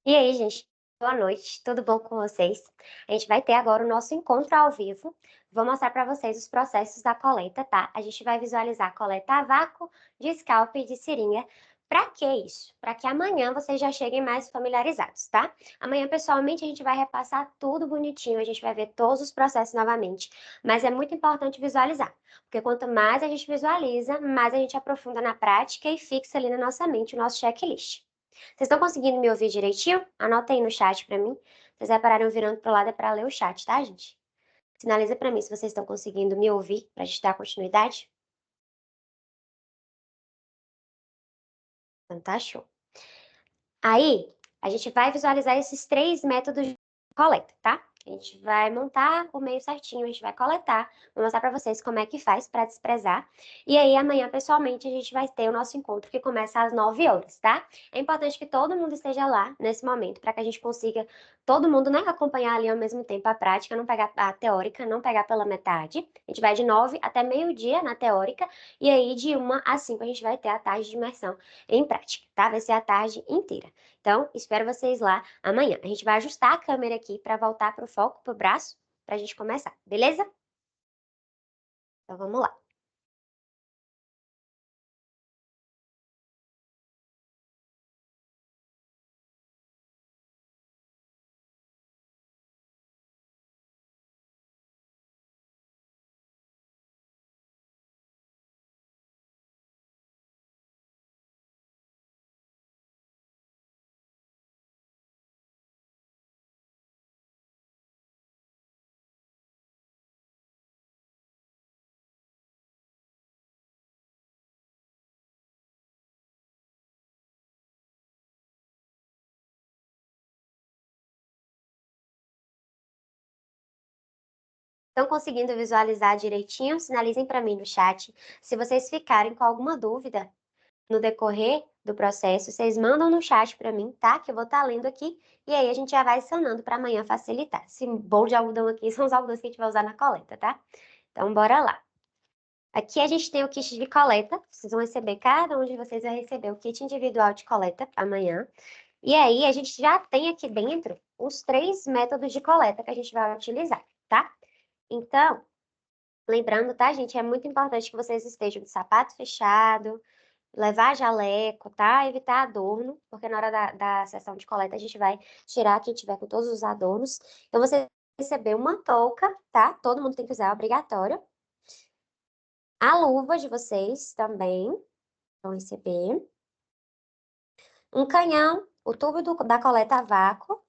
E aí, gente, boa noite, tudo bom com vocês? A gente vai ter agora o nosso encontro ao vivo. Vou mostrar para vocês os processos da coleta, tá? A gente vai visualizar a coleta a vácuo, de scalp e de seringa. Para que isso? Para que amanhã vocês já cheguem mais familiarizados, tá? Amanhã, pessoalmente, a gente vai repassar tudo bonitinho, a gente vai ver todos os processos novamente. Mas é muito importante visualizar, porque quanto mais a gente visualiza, mais a gente aprofunda na prática e fixa ali na nossa mente o nosso checklist. Vocês estão conseguindo me ouvir direitinho? Anota aí no chat pra mim. Vocês repararam virando pro lado é pra ler o chat, tá, gente? Sinaliza pra mim se vocês estão conseguindo me ouvir pra gente dar continuidade. Então tá show. Aí, a gente vai visualizar esses três métodos de coleta, tá? A gente vai montar o meio certinho, a gente vai coletar, vou mostrar pra vocês como é que faz pra desprezar. E aí, amanhã, pessoalmente, a gente vai ter o nosso encontro que começa às 9 horas, tá? É importante que todo mundo esteja lá nesse momento, para que a gente consiga, todo mundo, né, acompanhar ali ao mesmo tempo a prática, não pegar a teórica, não pegar pela metade. A gente vai de 9 até meio-dia na teórica, e aí de 1 às 5 a gente vai ter a tarde de imersão em prática, tá? Vai ser a tarde inteira. Então, espero vocês lá amanhã. A gente vai ajustar a câmera aqui para voltar para o foco, para o braço, para a gente começar, beleza? Então, vamos lá. Estão conseguindo visualizar direitinho? Sinalizem para mim no chat. Se vocês ficarem com alguma dúvida no decorrer do processo, vocês mandam no chat para mim, tá? Que eu vou estar lendo aqui. E aí a gente já vai sanando para amanhã facilitar. Esse bolo de algodão aqui são os algodões que a gente vai usar na coleta, tá? Então, bora lá. Aqui a gente tem o kit de coleta. Vocês vão receber, cada um de vocês vai receber o kit individual de coleta amanhã. E aí a gente já tem aqui dentro os três métodos de coleta que a gente vai utilizar, tá? Então, lembrando, tá, gente? É muito importante que vocês estejam de sapato fechado, levar jaleco, tá? Evitar adorno, porque na hora da sessão de coleta a gente vai tirar quem tiver com todos os adornos. Então, você vai receber uma touca, tá? Todo mundo tem que usar, é obrigatório. A luva de vocês também vão receber. Um canhão, o tubo da coleta a vácuo,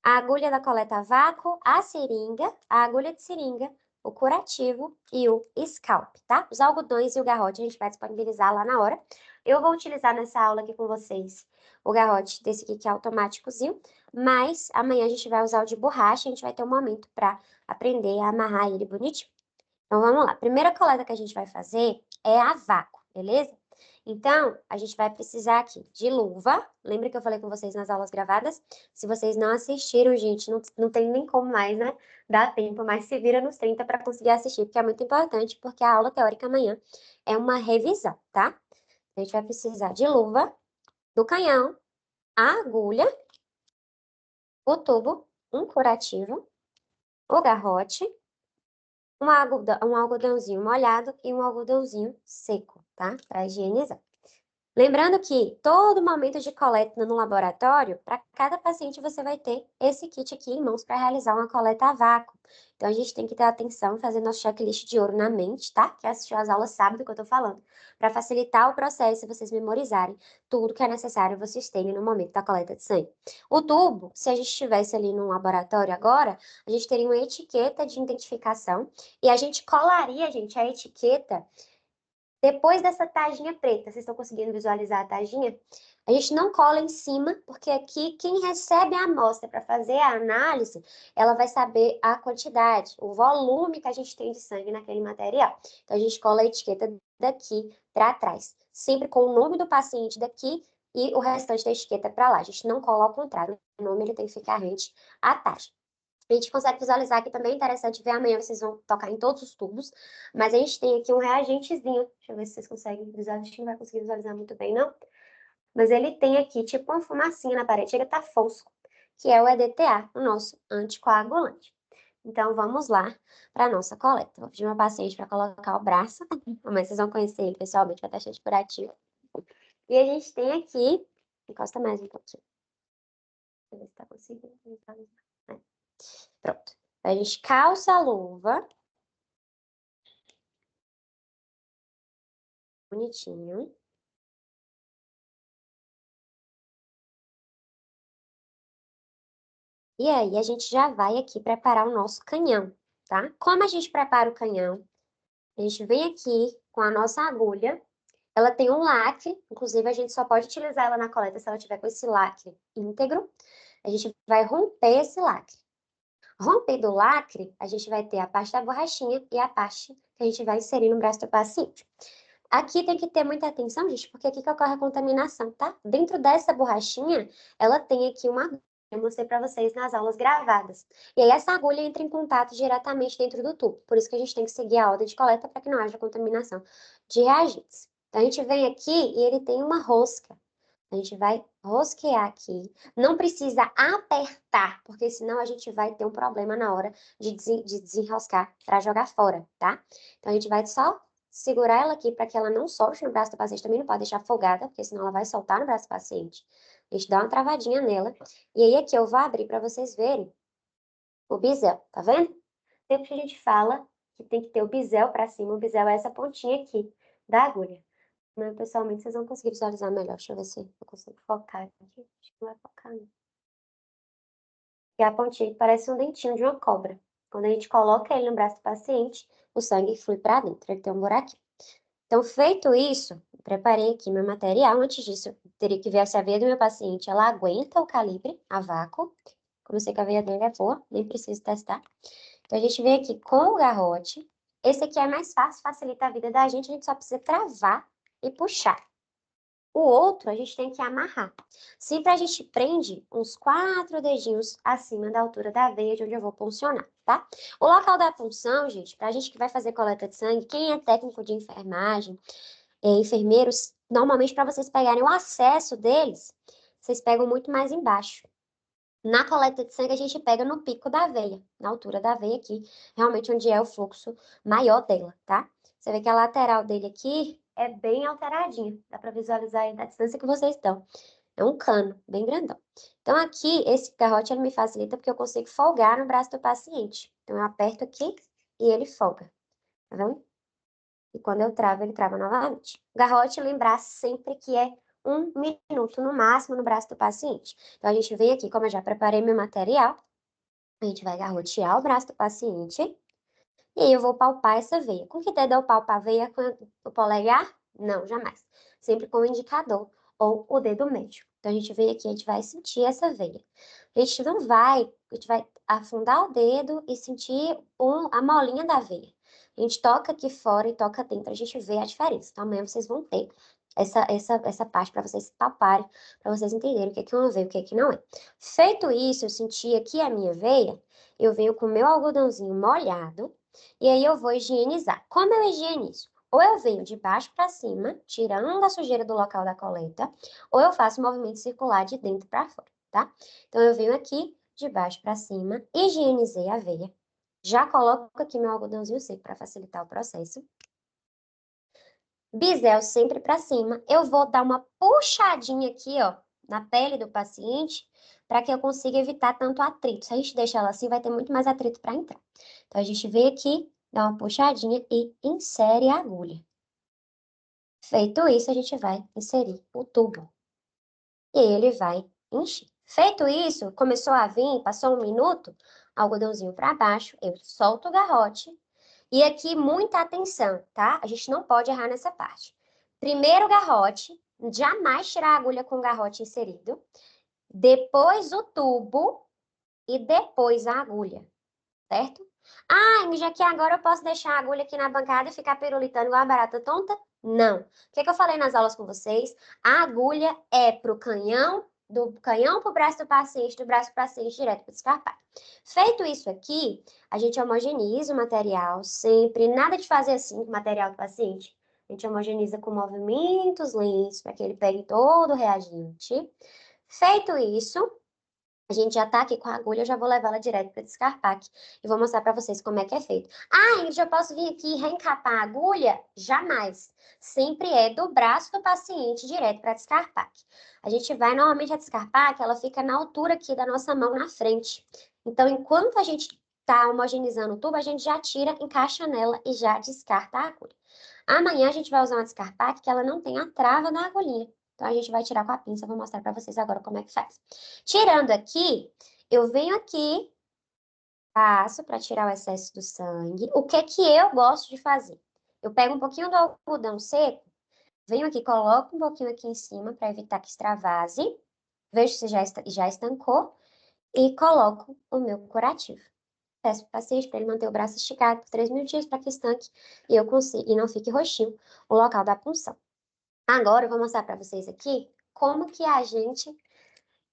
a agulha da coleta a vácuo, a seringa, a agulha de seringa, o curativo e o scalp, tá? Os algodões e o garrote a gente vai disponibilizar lá na hora. Eu vou utilizar nessa aula aqui com vocês o garrote desse aqui que é automáticozinho, mas amanhã a gente vai usar o de borracha, a gente vai ter um momento para aprender a amarrar ele bonitinho. Então vamos lá. A primeira coleta que a gente vai fazer é a vácuo, beleza? Então, a gente vai precisar aqui de luva. Lembra que eu falei com vocês nas aulas gravadas? Se vocês não assistiram, gente, não tem nem como mais, né? Dá tempo, mas se vira nos 30 para conseguir assistir, porque é muito importante, porque a aula teórica amanhã é uma revisão, tá? A gente vai precisar de luva, do canhão, a agulha, o tubo, um curativo, o garrote, um algodãozinho molhado e um algodãozinho seco, tá? Para higienizar. Lembrando que todo momento de coleta no laboratório, para cada paciente você vai ter esse kit aqui em mãos para realizar uma coleta a vácuo. Então a gente tem que ter atenção e fazer nosso checklist de ouro na mente, tá? Quem assistiu às aulas sabe do que eu tô falando. Para facilitar o processo e vocês memorizarem tudo que é necessário vocês terem no momento da coleta de sangue. O tubo, se a gente estivesse ali no laboratório agora, a gente teria uma etiqueta de identificação e a gente colaria, gente, a etiqueta depois dessa taginha preta, vocês estão conseguindo visualizar a taginha? A gente não cola em cima, porque aqui quem recebe a amostra para fazer a análise, ela vai saber a quantidade, o volume que a gente tem de sangue naquele material. Então a gente cola a etiqueta daqui para trás, sempre com o nome do paciente daqui e o restante da etiqueta para lá. A gente não cola ao contrário, o nome ele tem que ficar rente à taxa. A gente consegue visualizar aqui também, é interessante ver amanhã, vocês vão tocar em todos os tubos, mas a gente tem aqui um reagentezinho, deixa eu ver se vocês conseguem visualizar, acho que não vai conseguir visualizar muito bem, não? mas ele tem aqui tipo uma fumacinha na parede, ele tá fosco, que é o EDTA, o nosso anticoagulante. Então, vamos lá para a nossa coleta. Vou pedir uma paciente para colocar o braço, mas vocês vão conhecer ele pessoalmente, vai estar cheio de curativo. E a gente tem aqui, encosta mais um pouquinho. Deixa eu ver se tá conseguindo visualizar. Pronto. A gente calça a luva. Bonitinho. E aí, a gente já vai aqui preparar o nosso canhão, tá? Como a gente prepara o canhão? A gente vem aqui com a nossa agulha. Ela tem um lacre, inclusive a gente só pode utilizar ela na coleta se ela tiver com esse lacre íntegro. A gente vai romper esse lacre. Rompendo o lacre, a gente vai ter a parte da borrachinha e a parte que a gente vai inserir no braço do paciente. Aqui tem que ter muita atenção, gente, porque aqui que ocorre a contaminação, tá? Dentro dessa borrachinha, ela tem aqui uma agulha, eu mostrei para vocês nas aulas gravadas. E aí essa agulha entra em contato diretamente dentro do tubo. Por isso que a gente tem que seguir a ordem de coleta para que não haja contaminação de reagentes. Então a gente vem aqui e ele tem uma rosca. A gente vai rosquear aqui. Não precisa apertar, porque senão a gente vai ter um problema na hora de desenroscar para jogar fora, tá? Então a gente vai só segurar ela aqui para que ela não solte no braço do paciente. Também não pode deixar folgada, porque senão ela vai soltar no braço do paciente. A gente dá uma travadinha nela. E aí aqui eu vou abrir para vocês verem o bisel, tá vendo? Sempre que a gente fala que tem que ter o bisel para cima, o bisel é essa pontinha aqui da agulha. Mas pessoalmente vocês vão conseguir visualizar melhor. Deixa eu ver se eu consigo focar aqui. Acho que não vai focar, não. E a pontinha parece um dentinho de uma cobra. Quando a gente coloca ele no braço do paciente, o sangue flui para dentro. Ele tem um buraquinho. Então, feito isso, preparei aqui meu material. Antes disso, eu teria que ver se a veia do meu paciente ela aguenta o calibre a vácuo. Como eu sei que a veia dele é boa, nem preciso testar. Então, a gente vem aqui com o garrote. Esse aqui é mais fácil, facilita a vida da gente. A gente só precisa travar e puxar. O outro a gente tem que amarrar. Sempre a gente prende uns 4 dedinhos acima da altura da veia de onde eu vou puncionar, tá? O local da punção, gente, pra gente que vai fazer coleta de sangue, quem é técnico de enfermagem, enfermeiros, normalmente para vocês pegarem o acesso deles, vocês pegam muito mais embaixo. Na coleta de sangue, a gente pega no pico da veia, na altura da veia aqui, realmente onde é o fluxo maior dela, tá? Você vê que a lateral dele aqui é bem alteradinha, dá para visualizar aí da distância que vocês estão. É um cano, bem grandão. Então, aqui, esse garrote, ele me facilita porque eu consigo folgar no braço do paciente. Então, eu aperto aqui e ele folga, tá vendo? E quando eu travo, ele trava novamente. Garrote, lembrar sempre que é 1 minuto no máximo no braço do paciente. Então, a gente vem aqui, como eu já preparei meu material, a gente vai garrotear o braço do paciente e aí eu vou palpar essa veia. Com que dedo eu palpo a veia? Com o polegar? Não, jamais. Sempre com o indicador ou o dedo médio. Então, a gente vem aqui, a gente vai sentir essa veia. A gente não vai, a gente vai afundar o dedo e sentir a molinha da veia. A gente toca aqui fora e toca dentro, a gente vê a diferença. Então, amanhã vocês vão ter essa parte para vocês palparem, para vocês entenderem o que é uma veia e o que não é. Feito isso, eu senti aqui a minha veia, eu venho com o meu algodãozinho molhado, e aí eu vou higienizar. Como eu higienizo? Ou eu venho de baixo para cima, tirando a sujeira do local da coleta, ou eu faço um movimento circular de dentro para fora, tá? Então eu venho aqui de baixo para cima, higienizei a veia. Já coloco aqui meu algodãozinho seco para facilitar o processo. Bisel sempre para cima. Eu vou dar uma puxadinha aqui, ó, na pele do paciente, para que eu consiga evitar tanto atrito. Se a gente deixar ela assim, vai ter muito mais atrito para entrar. Então, a gente vem aqui, dá uma puxadinha e insere a agulha. Feito isso, a gente vai inserir o tubo. E ele vai encher. Feito isso, começou a vir, passou 1 minuto, algodãozinho para baixo, eu solto o garrote. E aqui, muita atenção, tá? A gente não pode errar nessa parte. Primeiro o garrote, jamais tirar a agulha com o garrote inserido. Depois o tubo e depois a agulha, certo? Ah, já que agora eu posso deixar a agulha aqui na bancada e ficar pirulitando igual a barata tonta? Não. O que eu falei nas aulas com vocês? A agulha é pro canhão, do canhão pro braço do paciente, do braço do paciente direto pro descarpado. Feito isso aqui, a gente homogeneiza o material sempre, nada de fazer assim com o material do paciente. A gente homogeniza com movimentos lentos para que ele pegue todo o reagente. Feito isso, a gente já tá aqui com a agulha, eu já vou levar ela direto para descarpaque e vou mostrar para vocês como é que é feito. Ah, Ingrid, eu posso vir aqui e reencapar a agulha? Jamais. Sempre é do braço do paciente direto para descarpaque. A gente vai, normalmente a descarpaque, ela fica na altura aqui da nossa mão na frente. Então, enquanto a gente tá homogeneizando o tubo, a gente já tira, encaixa nela e já descarta a agulha. Amanhã a gente vai usar uma descarpaque que ela não tem a trava da agulhinha. Então, a gente vai tirar com a pinça, eu vou mostrar para vocês agora como é que faz. Tirando aqui, eu venho aqui, passo para tirar o excesso do sangue. O que que eu gosto de fazer? Eu pego um pouquinho do algodão seco, venho aqui, coloco um pouquinho aqui em cima para evitar que extravase. Vejo se já estancou e coloco o meu curativo. Peço para o paciente para ele manter o braço esticado por 3 minutinhos para que estanque e eu consiga, e não fique roxinho o local da punção. Agora eu vou mostrar para vocês aqui como que a gente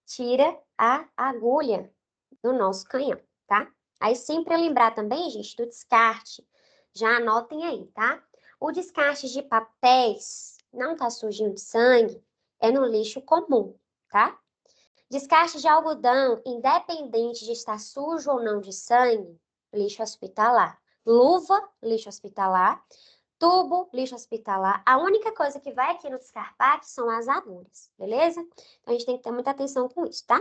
tira a agulha do nosso canhão, tá? Aí sempre lembrar também, gente, do descarte. Já anotem aí, tá? O descarte de papéis não tá sujinho de sangue, é no lixo comum, tá? Descarte de algodão, independente de estar sujo ou não de sangue, lixo hospitalar. Luva, lixo hospitalar. Tubo, lixo hospitalar. A única coisa que vai aqui no descarpaque são as agulhas, beleza? Então, a gente tem que ter muita atenção com isso, tá?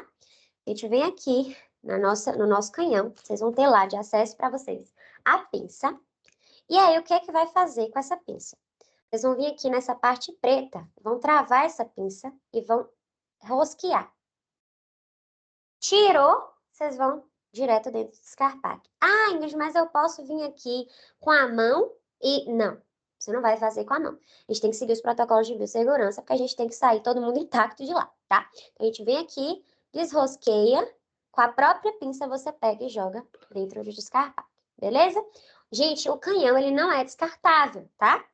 A gente vem aqui no nosso canhão, vocês vão ter lá de acesso para vocês a pinça. E aí, o que é que vai fazer com essa pinça? Vocês vão vir aqui nessa parte preta, vão travar essa pinça e vão rosquear. Tirou, vocês vão direto dentro do descarpaque. Ah, Ingrid, mas eu posso vir aqui com a mão e... Não, você não vai fazer com a mão. A gente tem que seguir os protocolos de biossegurança, porque a gente tem que sair todo mundo intacto de lá, tá? Então, a gente vem aqui, desrosqueia, com a própria pinça você pega e joga dentro do descarpaque, beleza? Gente, o canhão, ele não é descartável, tá?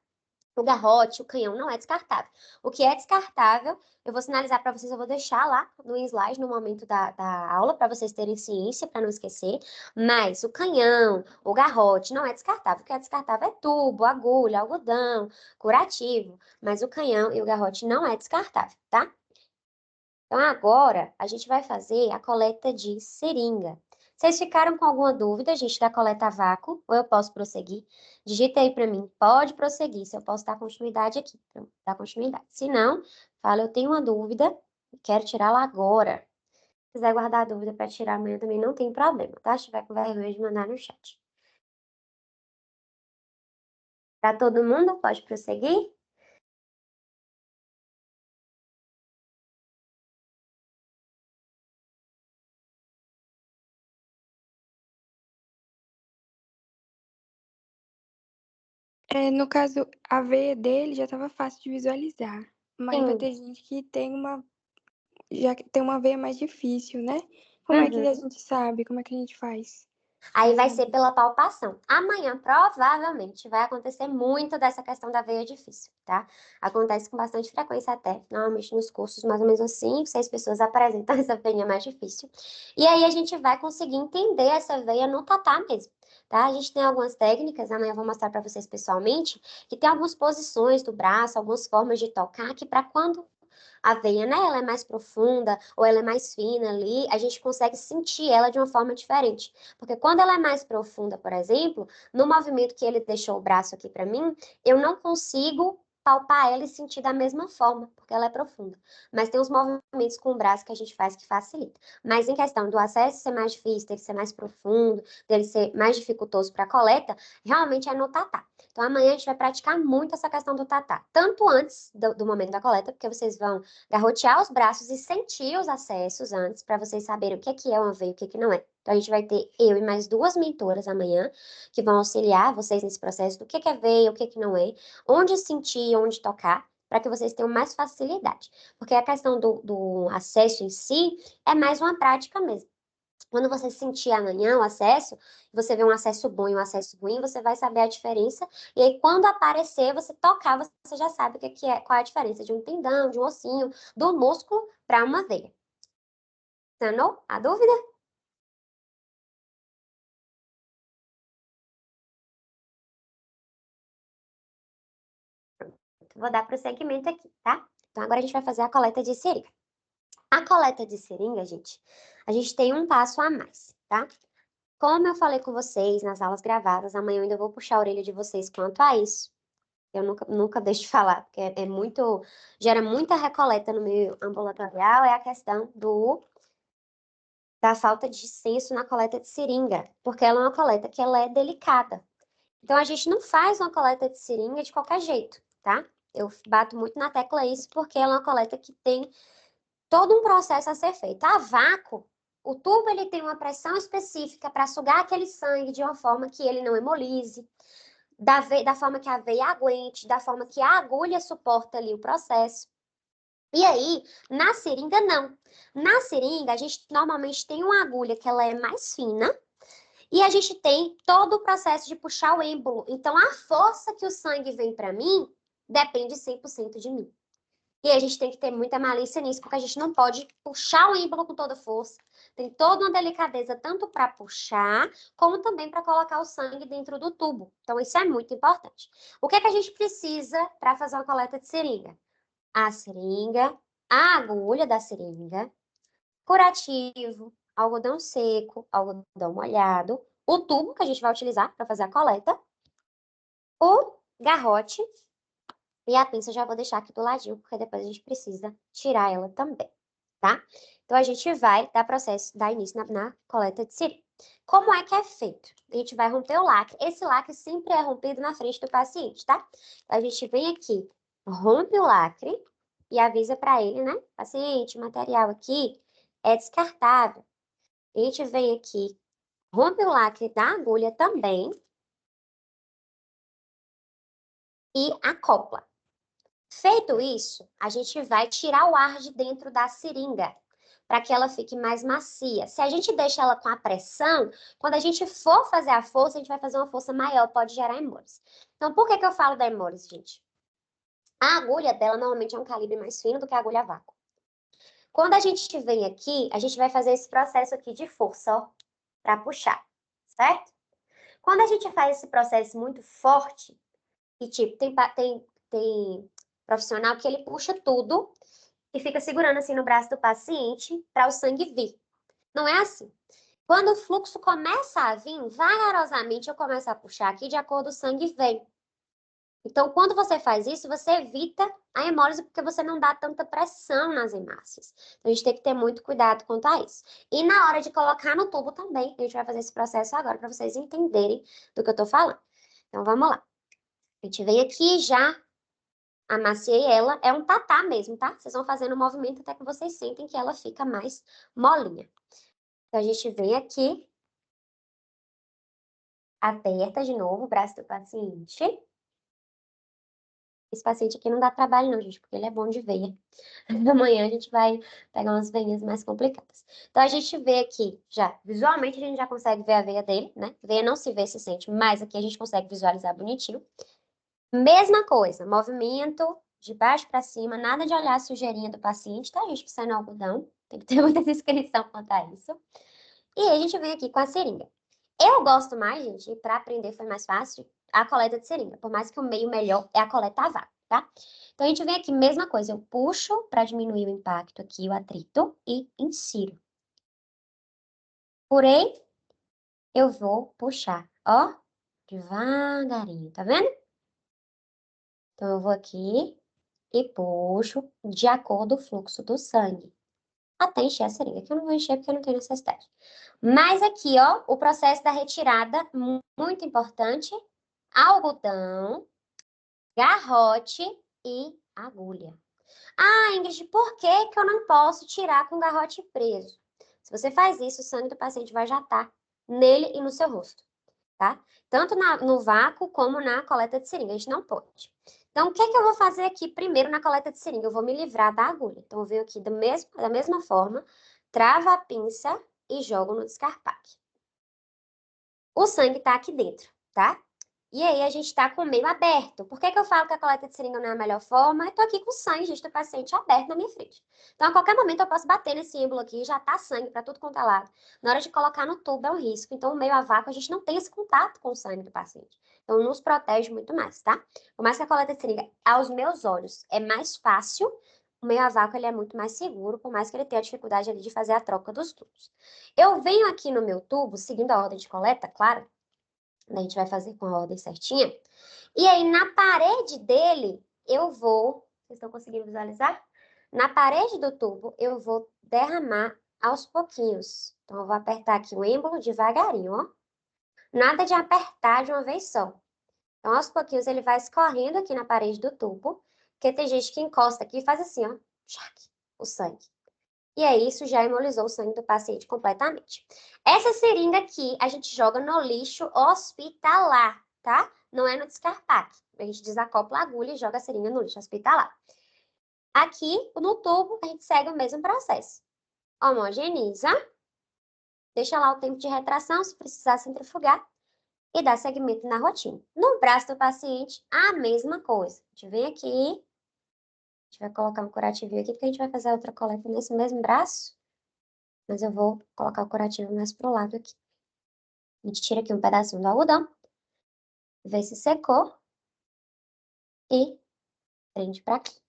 O garrote, o canhão não é descartável. O que é descartável, eu vou sinalizar para vocês, eu vou deixar lá no slide no momento da aula, para vocês terem ciência, para não esquecer. Mas o canhão, o garrote não é descartável. O que é descartável é tubo, agulha, algodão, curativo. Mas o canhão e o garrote não é descartável, tá? Então, agora, a gente vai fazer a coleta de seringa. Vocês ficaram com alguma dúvida, gente, da coleta a vácuo? Ou eu posso prosseguir? Digita aí para mim, pode prosseguir, se eu posso dar continuidade aqui. Então, dar continuidade. Se não, fala, eu tenho uma dúvida, quero tirá-la agora. Se quiser guardar a dúvida para tirar amanhã também, não tem problema, tá? Se tiver com vergonha de mandar no chat. Para todo mundo, pode prosseguir? No caso, a veia dele já estava fácil de visualizar, mas vai Sim. ter gente que já tem uma veia mais difícil, né? Como é que a Uhum. gente sabe? Como é que a gente faz? Aí vai ser pela palpação. Amanhã, provavelmente, vai acontecer muito dessa questão da veia difícil, tá? Acontece com bastante frequência até. Normalmente nos cursos, mais ou menos uns 5, 6 pessoas apresentam essa veia mais difícil. E aí a gente vai conseguir entender essa veia no tatá mesmo. Tá? A gente tem algumas técnicas, amanhã eu vou mostrar para vocês pessoalmente, que tem algumas posições do braço, algumas formas de tocar, que para quando a veia, né, ela é mais profunda ou ela é mais fina ali, a gente consegue sentir ela de uma forma diferente. Porque quando ela é mais profunda, por exemplo, no movimento que ele deixou o braço aqui para mim, eu não consigo palpar ela e sentir da mesma forma, porque ela é profunda. Mas tem uns movimentos com o braço que a gente faz que facilita. Mas em questão do acesso ser mais difícil, dele ser mais profundo, dele ser mais dificultoso para a coleta, realmente é no tatá. Então amanhã a gente vai praticar muito essa questão do tatá, tanto antes do momento da coleta, porque vocês vão garrotear os braços e sentir os acessos antes, para vocês saberem o que é uma veia e o que não é. Então, a gente vai ter eu e mais 2 mentoras amanhã, que vão auxiliar vocês nesse processo do que é veia, o que não é, onde sentir, onde tocar, para que vocês tenham mais facilidade. Porque a questão do acesso em si é mais uma prática mesmo. Quando você sentir amanhã o acesso, você vê um acesso bom e um acesso ruim, você vai saber a diferença. E aí, quando aparecer, você tocar, você já sabe o que é, qual é a diferença de um tendão, de um ossinho, do músculo para uma veia. Sanou a dúvida? segmento. Vou dar prosseguimento aqui, tá? Então, agora a gente vai fazer a coleta de seringa. A coleta de seringa, gente, a gente tem um passo a mais, tá? Como eu falei com vocês nas aulas gravadas, amanhã eu ainda vou puxar a orelha de vocês quanto a isso. Eu nunca deixo de falar, porque gera muita recoleta no meio ambulatorial, é a questão da falta de senso na coleta de seringa, porque ela é uma coleta que ela é delicada. Então, a gente não faz uma coleta de seringa de qualquer jeito, tá? Eu bato muito na tecla isso, porque ela é uma coleta que tem todo um processo a ser feito. A vácuo, o tubo ele tem uma pressão específica para sugar aquele sangue de uma forma que ele não hemolize, da forma que a veia aguente, da forma que a agulha suporta ali o processo. E aí, na seringa, não. Na seringa, a gente normalmente tem uma agulha que ela é mais fina e a gente tem todo o processo de puxar o êmbolo. Então, a força que o sangue vem para mim depende 100% de mim. E a gente tem que ter muita malícia nisso, porque a gente não pode puxar o ímbolo com toda força. Tem toda uma delicadeza, tanto para puxar, como também para colocar o sangue dentro do tubo. Então, isso é muito importante. O que é que a gente precisa para fazer uma coleta de seringa? A seringa, a agulha da seringa, curativo, algodão seco, algodão molhado, o tubo que a gente vai utilizar para fazer a coleta, o garrote e a pinça eu já vou deixar aqui do ladinho, porque depois a gente precisa tirar ela também, tá? Então, a gente vai dar início na coleta de seringa. Como é que é feito? A gente vai romper o lacre. Esse lacre sempre é rompido na frente do paciente, tá? Então, a gente vem aqui, rompe o lacre e avisa para ele, né? Paciente, o material aqui é descartável. A gente vem aqui, rompe o lacre da agulha também e acopla. Feito isso, a gente vai tirar o ar de dentro da seringa, para que ela fique mais macia. Se a gente deixa ela com a pressão, quando a gente for fazer a força, a gente vai fazer uma força maior, pode gerar hemólise. Então, por que eu falo da hemólise, gente? A agulha dela normalmente é um calibre mais fino do que a agulha a vácuo. Quando a gente vem aqui, a gente vai fazer esse processo aqui de força, ó, para puxar, certo? Quando a gente faz esse processo muito forte, e tipo, tem profissional que ele puxa tudo e fica segurando assim no braço do paciente para o sangue vir. Não é assim. Quando o fluxo começa a vir, vagarosamente eu começo a puxar aqui de acordo com o sangue vem. Então, quando você faz isso, você evita a hemólise porque você não dá tanta pressão nas hemácias. Então, a gente tem que ter muito cuidado quanto a isso. E na hora de colocar no tubo também, a gente vai fazer esse processo agora para vocês entenderem do que eu tô falando. Então, vamos lá. A gente vem aqui já amaciei ela, é um tatá mesmo, tá? Vocês vão fazendo o movimento até que vocês sentem que ela fica mais molinha. Então, a gente vem aqui, aperta de novo o braço do paciente. Esse paciente aqui não dá trabalho não, gente, porque ele é bom de veia. Amanhã a gente vai pegar umas veinhas mais complicadas. Então, a gente vê aqui, já, visualmente a gente já consegue ver a veia dele, né? Veia não se vê, se sente, mas aqui a gente consegue visualizar bonitinho. Mesma coisa, movimento de baixo para cima, nada de olhar a sujeirinha do paciente, tá, gente? Pisando no algodão, tem que ter muita descrição quanto a isso. E aí a gente vem aqui com a seringa. Eu gosto mais, gente, e para aprender foi mais fácil, a coleta de seringa. Por mais que o meio melhor é a coleta a vácuo, tá? Então a gente vem aqui, mesma coisa, eu puxo para diminuir o impacto aqui, o atrito, e insiro. Porém, eu vou puxar, ó, devagarinho, tá vendo? Então eu vou aqui e puxo de acordo com o fluxo do sangue. Até encher a seringa, que eu não vou encher porque eu não tenho necessidade. Mas aqui, ó, o processo da retirada, muito importante, algodão, garrote e agulha. Ah, Ingrid, por que que eu não posso tirar com garrote preso? Se você faz isso, o sangue do paciente vai jatar nele e no seu rosto, tá? Tanto no vácuo como na coleta de seringa, a gente não pode. Então, o que que eu vou fazer aqui primeiro na coleta de seringa? Eu vou me livrar da agulha. Então, eu venho aqui da mesma forma, travo a pinça e jogo no descarpaque. O sangue tá aqui dentro, tá? E aí a gente está com o meio aberto. Por que eu falo que a coleta de seringa não é a melhor forma? Eu estou aqui com o sangue, gente, do paciente aberto na minha frente. Então, a qualquer momento eu posso bater nesse êmbolo aqui e já tá sangue para tudo quanto é lado. Na hora de colocar no tubo é um risco. Então, o meio a vácuo, a gente não tem esse contato com o sangue do paciente. Então, nos protege muito mais, tá? Por mais que a coleta de seringa, aos meus olhos, é mais fácil, o meio a vácuo ele é muito mais seguro, por mais que ele tenha a dificuldade ali de fazer a troca dos tubos. Eu venho aqui no meu tubo, seguindo a ordem de coleta, claro, a gente vai fazer com a ordem certinha. E aí, na parede dele, eu vou. Vocês estão conseguindo visualizar? Na parede do tubo, eu vou derramar aos pouquinhos. Então, eu vou apertar aqui o êmbolo devagarinho, ó. Nada de apertar de uma vez só. Então, aos pouquinhos, ele vai escorrendo aqui na parede do tubo. Porque tem gente que encosta aqui e faz assim, ó. Tchac, o sangue. E aí, isso já imobilizou o sangue do paciente completamente. Essa seringa aqui, a gente joga no lixo hospitalar, tá? Não é no descarpaque. A gente desacopla a agulha e joga a seringa no lixo hospitalar. Aqui, no tubo, a gente segue o mesmo processo. Homogeneiza, deixa lá o tempo de retração, se precisar centrifugar, e dá seguimento na rotina. No braço do paciente, a mesma coisa. A gente vem aqui, a gente vai colocar um curativo aqui, porque a gente vai fazer outra coleta nesse mesmo braço. Mas eu vou colocar o curativo mais pro lado aqui. A gente tira aqui um pedacinho do algodão, vê se secou e prende pra aqui.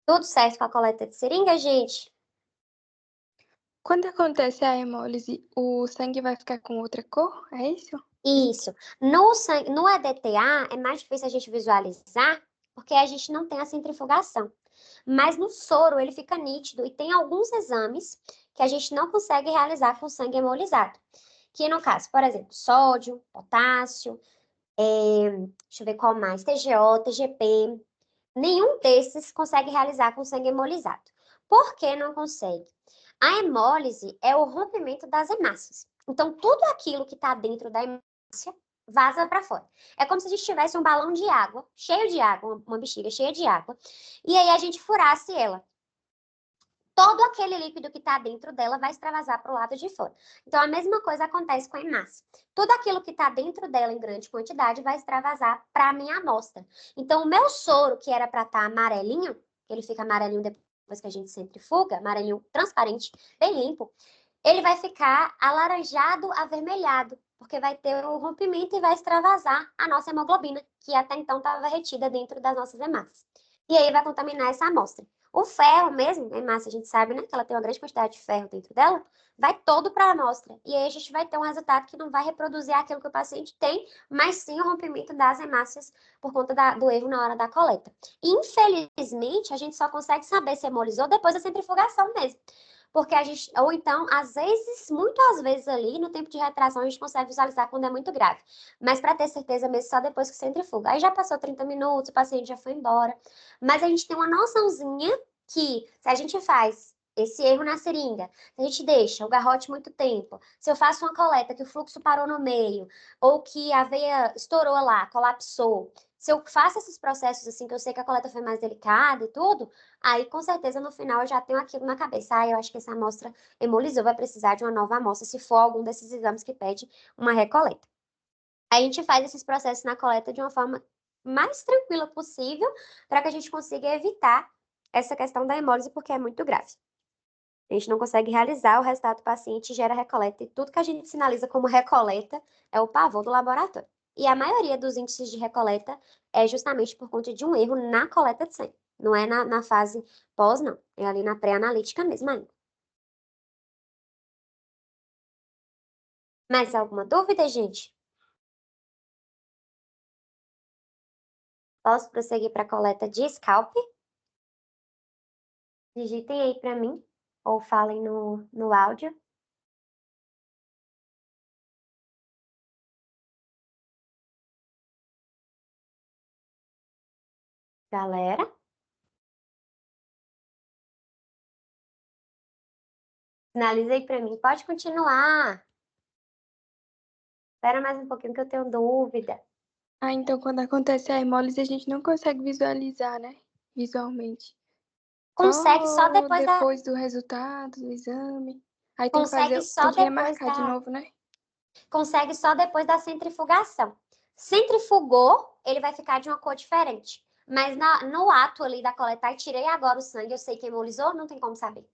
Tudo certo com a coleta de seringa, gente? Quando acontece a hemólise, o sangue vai ficar com outra cor? É isso? Isso. No EDTA é mais difícil a gente visualizar, porque a gente não tem a centrifugação. Mas no soro ele fica nítido e tem alguns exames que a gente não consegue realizar com sangue hemolizado. Que no caso, por exemplo, sódio, potássio, deixa eu ver qual mais, TGO, TGP. Nenhum desses consegue realizar com sangue hemolizado. Por que não consegue? A hemólise é o rompimento das hemácias. Então, tudo aquilo que está dentro da hemácia vaza para fora. É como se a gente tivesse um balão de água, cheio de água, uma bexiga cheia de água, e aí a gente furasse ela. Todo aquele líquido que está dentro dela vai extravasar para o lado de fora. Então, a mesma coisa acontece com a hemácia. Tudo aquilo que está dentro dela em grande quantidade vai extravasar para a minha amostra. Então, o meu soro, que era para estar amarelinho, ele fica amarelinho depois que a gente centrifuga, amarelinho transparente, bem limpo, ele vai ficar alaranjado, avermelhado, porque vai ter o rompimento e vai extravasar a nossa hemoglobina, que até então estava retida dentro das nossas hemácias. E aí vai contaminar essa amostra. O ferro mesmo, a hemácia, a gente sabe, né, que ela tem uma grande quantidade de ferro dentro dela, vai todo para a amostra. E aí a gente vai ter um resultado que não vai reproduzir aquilo que o paciente tem, mas sim o rompimento das hemácias por conta do erro na hora da coleta. Infelizmente, a gente só consegue saber se hemolizou depois da centrifugação mesmo. Porque a gente, ou então, às vezes, muitas vezes ali, no tempo de retração, a gente consegue visualizar quando é muito grave. Mas para ter certeza mesmo, só depois que centrifuga. Aí já passou 30 minutos, o paciente já foi embora. Mas a gente tem uma noçãozinha que, se a gente faz esse erro na seringa, se a gente deixa o garrote muito tempo, se eu faço uma coleta que o fluxo parou no meio, ou que a veia estourou lá, colapsou, se eu faço esses processos assim, que eu sei que a coleta foi mais delicada e tudo, aí com certeza no final eu já tenho aquilo na cabeça. Ah, eu acho que essa amostra hemolizou, vai precisar de uma nova amostra, se for algum desses exames que pede uma recoleta. A gente faz esses processos na coleta de uma forma mais tranquila possível, para que a gente consiga evitar essa questão da hemólise, porque é muito grave. A gente não consegue realizar o resultado do paciente, gera recoleta, e tudo que a gente sinaliza como recoleta é o pavor do laboratório. E a maioria dos índices de recoleta é justamente por conta de um erro na coleta de sangue. Não é na fase pós, não. É ali na pré-analítica mesmo ainda. Mais alguma dúvida, gente? Posso prosseguir para a coleta de scalp? Digitem aí para mim, ou falem no áudio. Galera, finaliza aí para mim. Pode continuar. Espera mais um pouquinho que eu tenho dúvida. Ah, então quando acontece a hemólise a gente não consegue visualizar, né? Visualmente. Consegue só Só depois da. depois do resultado do exame. Aí tem que Consegue fazer, só tem que depois remarcar de da. novo, né? Consegue só depois da centrifugação. Centrifugou, ele vai ficar de uma cor diferente. Mas no ato ali da coleta, tirei agora o sangue, eu sei que hemolizou, não tem como saber.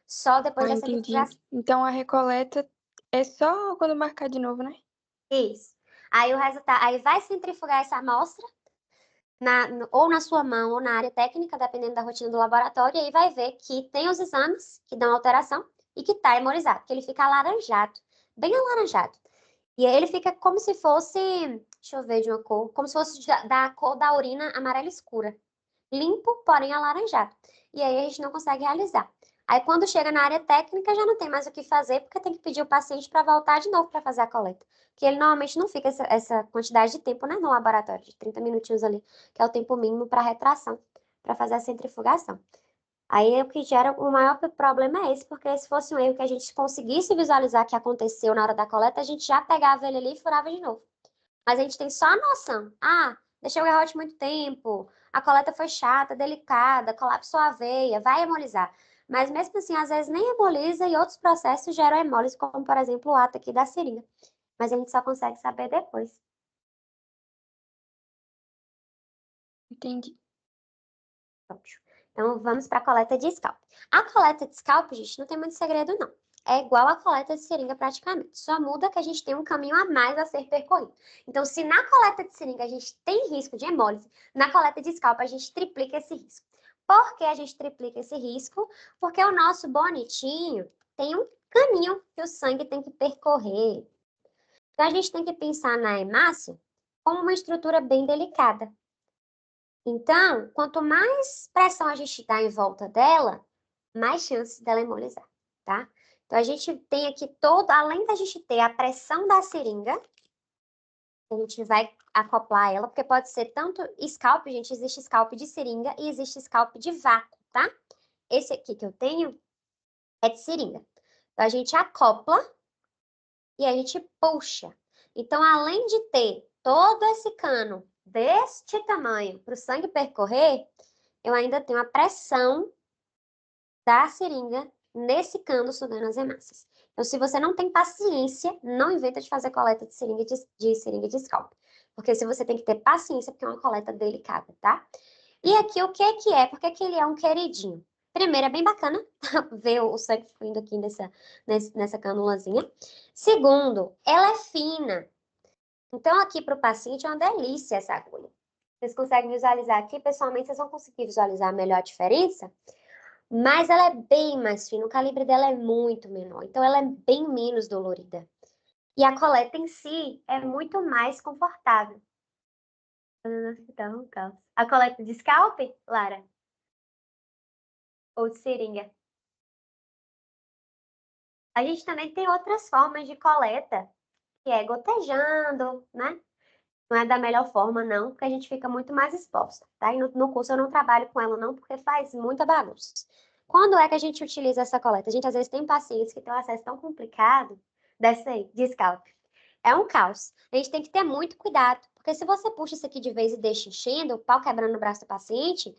Só depois da Entendi. centrifugação. Então a recoleta é só quando marcar de novo, né? Isso. Aí o resultado, aí vai centrifugar essa amostra, ou na sua mão ou na área técnica, dependendo da rotina do laboratório, e aí vai ver que tem os exames que dão alteração e que está hemolizado, que ele fica alaranjado, bem alaranjado. E aí ele fica como se fosse, deixa eu ver de uma cor, como se fosse da cor da urina amarela escura. Limpo, porém alaranjado. E aí a gente não consegue realizar. Aí quando chega na área técnica já não tem mais o que fazer, porque tem que pedir o paciente para voltar de novo para fazer a coleta. Porque ele normalmente não fica essa quantidade de tempo, né, no laboratório, de 30 minutinhos ali, que é o tempo mínimo para retração, para fazer a centrifugação. Aí o que gera o maior problema é esse, porque se fosse um erro que a gente conseguisse visualizar que aconteceu na hora da coleta, a gente já pegava ele ali e furava de novo. Mas a gente tem só a noção. Ah, deixei o garrote muito tempo, a coleta foi chata, delicada, colapsou a veia, vai hemolizar. Mas mesmo assim, às vezes nem hemoliza e outros processos geram hemólise, como por exemplo o ato aqui da seringa. Mas a gente só consegue saber depois. Entendi. Pronto. Então vamos para a coleta de scalp. A coleta de scalp, gente, não tem muito segredo, não. É igual a coleta de seringa praticamente. Só muda que a gente tem um caminho a mais a ser percorrido. Então, se na coleta de seringa a gente tem risco de hemólise, na coleta de scalp a gente triplica esse risco. Por que a gente triplica esse risco? Porque o nosso bonitinho tem um caminho que o sangue tem que percorrer. Então, a gente tem que pensar na hemácia como uma estrutura bem delicada. Então, quanto mais pressão a gente dá em volta dela, mais chances dela hemolizar, tá? Então, a gente tem aqui além da gente ter a pressão da seringa, a gente vai acoplar ela, porque pode ser tanto scalp, gente, existe scalp de seringa e existe scalp de vácuo, tá? Esse aqui que eu tenho é de seringa. Então, a gente acopla e a gente puxa. Então, além de ter todo esse cano deste tamanho para o sangue percorrer, eu ainda tenho a pressão da seringa nesse cano sugando as hemácias. Então, se você não tem paciência, não inventa de fazer coleta de seringa de scalp. Porque se você tem que ter paciência, porque é uma coleta delicada, tá? E aqui, o que que é? Por que ele é um queridinho? Primeiro, é bem bacana ver o sangue fluindo aqui nessa canulazinha. Segundo, ela é fina. Então, aqui para o paciente é uma delícia essa agulha. Vocês conseguem visualizar aqui? Pessoalmente, vocês vão conseguir visualizar melhor a diferença? Mas ela é bem mais fina, o calibre dela é muito menor, então ela é bem menos dolorida. E a coleta em si é muito mais confortável. Então, a coleta de scalp, Lara? Ou de seringa? A gente também tem outras formas de coleta, que é gotejando, né? Não é da melhor forma, não, porque a gente fica muito mais exposta, tá? E no curso eu não trabalho com ela, não, porque faz muita bagunça. Quando é que a gente utiliza essa coleta? A gente às vezes tem pacientes que têm um acesso tão complicado dessa aí, de scalp. É um caos. A gente tem que ter muito cuidado, porque se você puxa isso aqui de vez e deixa enchendo, o pau quebrando no braço do paciente,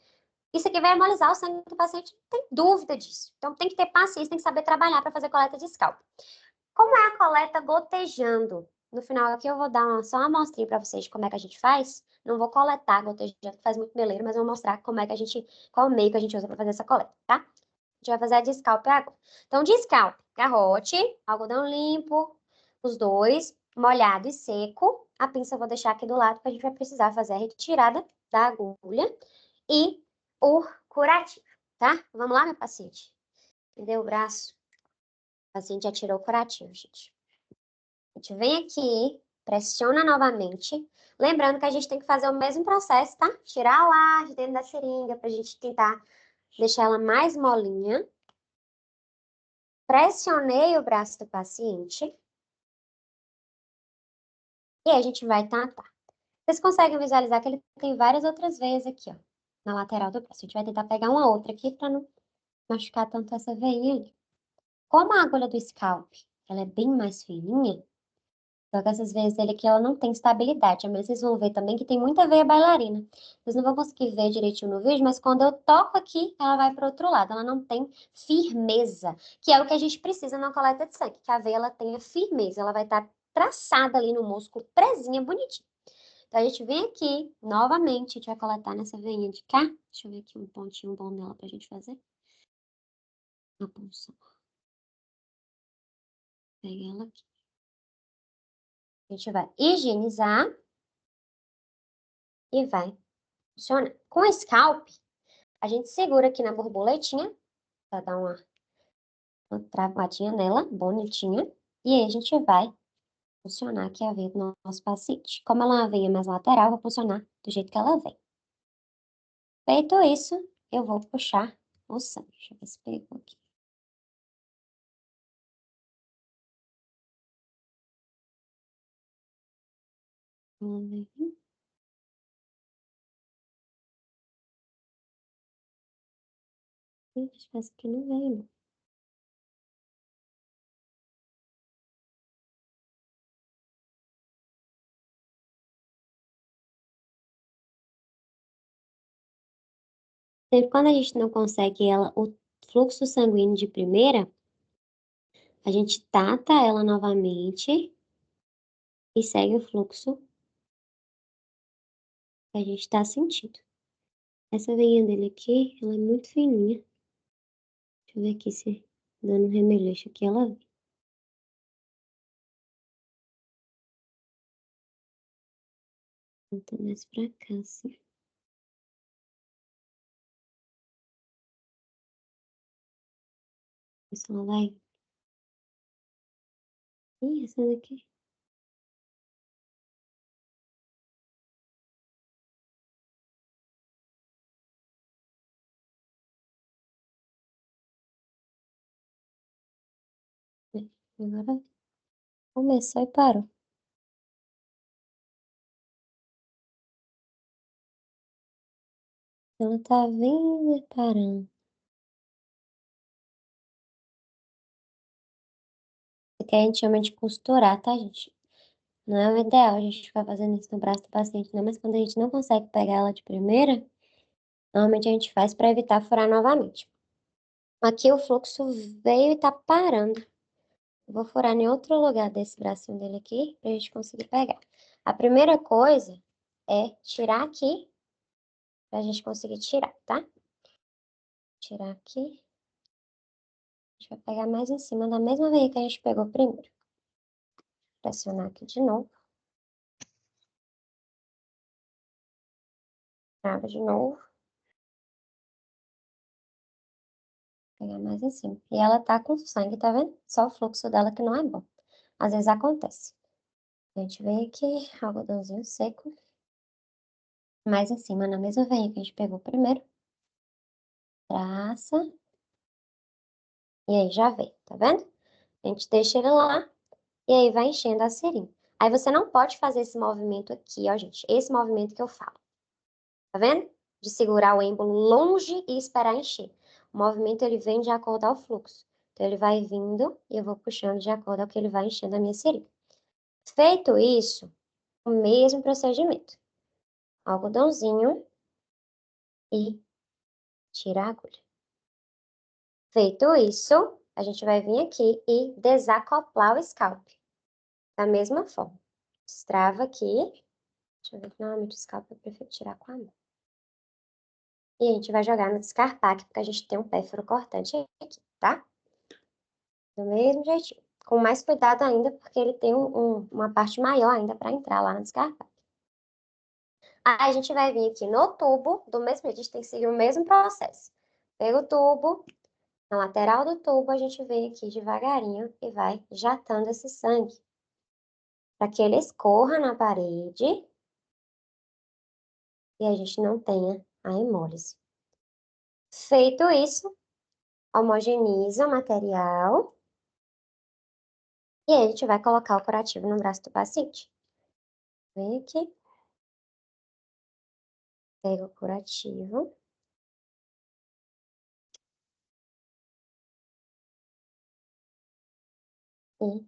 isso aqui vai hemolizar o sangue do paciente, não tem dúvida disso. Então tem que ter paciência, tem que saber trabalhar para fazer coleta de scalp. Como é a coleta gotejando? No final aqui eu vou dar só uma amostrinha para vocês de como é que a gente faz. Não vou coletar gotejando, que faz muito meleiro, mas eu vou mostrar como é que qual o meio que a gente usa para fazer essa coleta, tá? A gente vai fazer a de scalp agora. Então, de scalp, garrote, algodão limpo, os dois, molhado e seco. A pinça eu vou deixar aqui do lado, porque a gente vai precisar fazer a retirada da agulha e o curativo, tá? Vamos lá, meu paciente? Entendeu o braço? O paciente já tirou o curativo, gente. A gente vem aqui, pressiona novamente. Lembrando que a gente tem que fazer o mesmo processo, tá? Tirar o ar de dentro da seringa pra gente tentar deixar ela mais molinha. Pressionei o braço do paciente. E aí a gente vai tratar. Vocês conseguem visualizar que ele tem várias outras veias aqui, ó. Na lateral do braço. A gente vai tentar pegar uma outra aqui pra não machucar tanto essa veinha ali. Como a agulha do scalp, ela é bem mais fininha, só que essas veias dele aqui, ela não tem estabilidade. Mas vocês vão ver também que tem muita veia bailarina. Vocês não vão conseguir ver direitinho no vídeo, mas quando eu toco aqui, ela vai para o outro lado. Ela não tem firmeza, que é o que a gente precisa na coleta de sangue, que a veia ela tenha firmeza. Ela vai estar traçada ali no músculo, presinha, bonitinha. Então, a gente vem aqui, novamente, a gente vai coletar nessa veinha de cá. Deixa eu ver aqui um pontinho bom nela pra gente fazer. Uma punção. Pega ela aqui. A gente vai higienizar e vai funcionar. Com o scalp, a gente segura aqui na borboletinha, pra dar uma travadinha nela, bonitinha. E aí, a gente vai funcionar aqui a veia do nosso paciente. Como ela é uma veia mais lateral, vai funcionar do jeito que ela vem. Feito isso, eu vou puxar o sangue. Deixa eu ver se pegou aqui. Vamos ver aqui. Acho que essa aqui não veio, não. Sempre quando a gente não consegue o fluxo sanguíneo de primeira, a gente trata ela novamente e segue o fluxo que a gente está sentindo. Essa veinha dele aqui, ela é muito fininha. Deixa eu ver aqui se dando remeleixo aqui ela vem. Então, mais pra cá, assim. Isso ela vai. Ih, essa daqui. Agora começou e parou. Ela tá vindo e parando. Isso aqui a gente chama de costurar, tá, gente? Não é o ideal a gente ficar fazendo isso no braço do paciente, não, mas quando a gente não consegue pegar ela de primeira, normalmente a gente faz para evitar furar novamente. Aqui o fluxo veio e tá parando. Eu vou furar em outro lugar desse bracinho dele aqui, pra gente conseguir pegar. A primeira coisa é tirar aqui, pra gente conseguir tirar, tá? Tirar aqui. A gente vai pegar mais em cima da mesma veia que a gente pegou primeiro. Pressionar aqui de novo. Trava de novo. Pegar mais em cima. E ela tá com sangue, tá vendo? Só o fluxo dela que não é bom. Às vezes acontece. A gente vem aqui, algodãozinho seco. Mais em cima, na mesma veia que a gente pegou primeiro. Traça. E aí já vem, tá vendo? A gente deixa ele lá. E aí vai enchendo a seringa. Aí você não pode fazer esse movimento aqui, ó, gente. Esse movimento que eu falo. Tá vendo? De segurar o êmbolo longe e esperar encher. O movimento, ele vem de acordo ao fluxo. Então, ele vai vindo e eu vou puxando de acordo ao que ele vai enchendo a minha seringa. Feito isso, o mesmo procedimento. Algodãozinho e tira a agulha. Feito isso, a gente vai vir aqui e desacoplar o scalp. Da mesma forma. Destrava aqui. Deixa eu ver que normalmente o scalp eu prefiro tirar com a mão. E a gente vai jogar no descarpaque, porque a gente tem um pérfuro cortante aqui, tá? Do mesmo jeitinho. Com mais cuidado ainda, porque ele tem uma parte maior ainda para entrar lá no descarpaque. Aí a gente vai vir aqui no tubo, do mesmo jeito, a gente tem que seguir o mesmo processo. Pega o tubo, na lateral do tubo a gente vem aqui devagarinho e vai jatando esse sangue. Para que ele escorra na parede e a gente não tenha a hemólise. Feito isso, homogeneiza o material. E aí a gente vai colocar o curativo no braço do paciente. Vem aqui. Pega o curativo. E